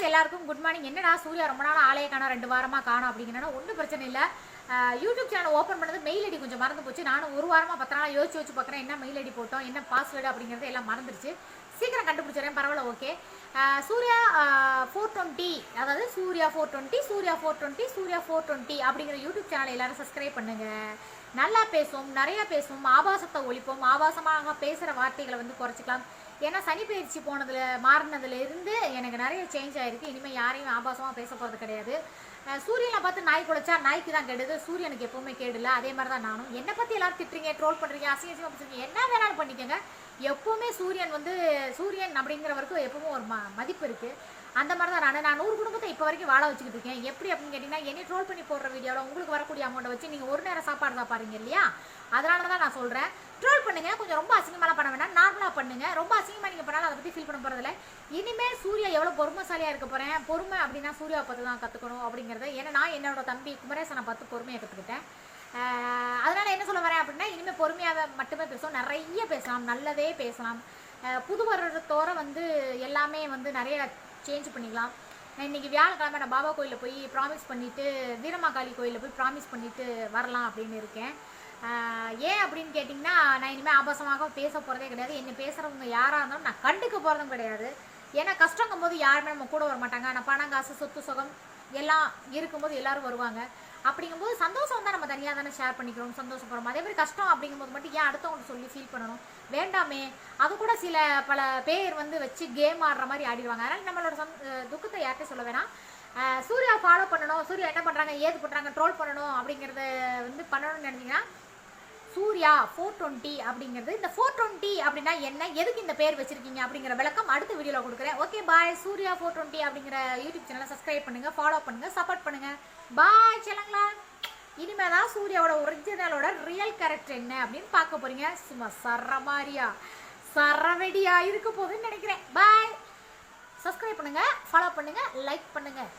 Friends எல்லாருக்கும் good morning. என்னடா சூர்யா ரொம்ப நாள் ஆளையே காணோம், 2 வாரமாக காணோம் அப்படிங்கன்னா ஒன்றும் பிரச்சனை இல்லை. யூடியூப் சேனல் ஓப்பன் பண்ணது மெயில் ஐடி கொஞ்சம் மறந்து போச்சு. நானும் ஒரு வாரமாக 10 நாளாக யோசிச்சு பார்க்குறேன் என்ன மெயில் ஐடி போட்டோம், என்ன பாஸ்வேர்டு அப்படிங்கிறது எல்லாம் மறந்துருச்சு. சீக்கிரம் கண்டுபிடிச்சிடறேன், பரவாயில்ல, ஓகே. சூர்யா 420, அதாவது சூர்யா 420 சூர்யா 420 சூர்யா 420 அப்படிங்கிற யூடியூப் சேனலை எல்லாரும் சப்ஸ்கிரைப் பண்ணுங்க. நல்லா பேசுவோம், நிறையா பேசுவோம், ஆபாசத்தை ஒழிப்போம், ஆபாசமாக பேசுகிற வார்த்தைகளை வந்து குறைச்சிக்கலாம். ஏன்னா சனி பயிற்சி மாறினதுல இருந்து எனக்கு நிறைய சேஞ்ச் ஆயிருக்கு. இனிமேல் யாரையும் ஆபாசமாக பேச போகிறது கிடையாது. சூரியனை பார்த்து நாய் குலைச்சா நாய்க்கு தான் கெடுது, சூரியனுக்கு எப்பவுமே கேடல. அதே மாதிரி தான் நானும். என்னை பற்றி எல்லாரும் திட்டுறீங்க, ட்ரோல் பண்ணுறீங்க, அசிங்கமாக பேசுறீங்க, என்ன வேணாலும் பண்ணிக்கோங்க. எப்பவுமே சூரியன் அப்படிங்கிறவருக்கு எப்பவும் ஒரு மதிப்பு இருக்குது. அந்த மாதிரி தான் நான் 100 குடும்பத்தை இப்போ வரைக்கும் வாழ வச்சுக்கிட்டு இருக்கேன். எப்படி அப்படின்னு கேட்டிங்கன்னா, என்னை ட்ரோல் பண்ணி போடுற வீடியோவில் உங்களுக்கு வரக்கூடிய அமௌண்ட்டை வச்சு நீங்கள் ஒரு நேரம் சாப்பாடு தான் பாருங்க இல்லையா? அதனால தான் நான் சொல்கிறேன், ட்ரோல் பண்ணுங்கள். கொஞ்சம் ரொம்ப அசிங்கமாக பண்ண வேண்டாம், நார்மலாக பண்ணுங்கள். ரொம்ப அசிங்கமாக நீங்கள் பண்ணாலும் அதை பற்றி ஃபீல் பண்ண போகிறதில்ல. இனிமேல் சூர்யா எவ்வளோ பொறுமைசாலியாக இருக்க போகிறேன். பொறுமை அப்படின்னா சூர்யாவை பார்த்து தான் கற்றுக்கணும் அப்படிங்கிறது. ஏன்னா நான் என்னோட தம்பி குமரேசனை பார்த்து பொறுமையை கற்றுக்கிட்டேன். அதனால் என்ன சொல்ல வரேன் அப்படின்னா, இனிமேல் பொறுமையாக மட்டுமே பேசுவோம், நிறைய பேசலாம், நல்லதே பேசலாம். புது வருடத்தோற வந்து எல்லாமே வந்து நிறைய சேஞ்ச் பண்ணிக்கலாம். நான் இன்றைக்கி வியாழக்கிழமை நான் பாபா கோயிலில் போய் ப்ராமிஸ் பண்ணிவிட்டு, வீரமாகாளி கோயிலில் போய் ப்ராமிஸ் பண்ணிவிட்டு வரலாம் அப்படின்னு இருக்கேன். ஏன் அப்படின்னு கேட்டிங்கன்னா, நான் இனிமேல் ஆபாசமாக பேச போகிறதே கிடையாது. என்னை பேசுகிறவங்க யாராக இருந்தாலும் நான் கண்டுக்க போகிறதும் கிடையாது. ஏன்னா கஷ்டங்கும் போது யாருமே நம்ம கூட வர மாட்டாங்க. ஆனால் பணம், காசு, சொத்து, சுகம் எல்லாம் இருக்கும்போது எல்லோரும் வருவாங்க. அப்படிங்கும்போது சந்தோஷம் தான் நம்ம தனியாக தானே ஷேர் பண்ணிக்கிறோம், சந்தோஷப்படுறோம். அதே மாதிரி கஷ்டம் அப்படிங்கும்போது மட்டும் ஏன் அடுத்தவங்களுக்கு சொல்லி ஃபீல் பண்ணணும்? வேண்டாமே. அது கூட பல பேர் வந்து வச்சு கேம் ஆடுற மாதிரி ஆடிடுவாங்க. அதனால் நம்மளோட துக்கத்தை யார்கிட்ட சொல்ல வேணாம். சூர்யா ஃபாலோ பண்ணணும், சூர்யா என்ன பண்ணுறாங்க, ஏது பண்ணுறாங்க, ட்ரோல் பண்ணணும் அப்படிங்கிறத வந்து பண்ணணும்னு நினைச்சிங்கன்னா, சூர்யா 420 அப்படிங்கிறது. இந்த 420 அப்படின்னா என்ன, எதுக்கு இந்த பேர் வச்சிருக்கீங்க அப்படிங்கிற விளக்கம் அடுத்த வீடியோவில் கொடுக்குறேன். ஓகே, பாய். சூர்யா 420 அப்படிங்கிற யூடியூப் சேனலை சப்ஸ்கிரைப் பண்ணுங்கள், ஃபாலோ பண்ணுங்கள், சப்போர்ட் பண்ணுங்கள். பாய் செல்லங்களா. இனிமேல் தான் சூர்யாவோட ஒரிஜினலோட ரியல் கேரக்டர் என்ன அப்படின்னு பார்க்க போகிறீங்க. சும்மா சரவெடியா இருக்க போகுதுன்னு நினைக்கிறேன். பாய். சப்ஸ்கிரைப் பண்ணுங்கள், ஃபாலோ பண்ணுங்கள், லைக் பண்ணுங்கள்.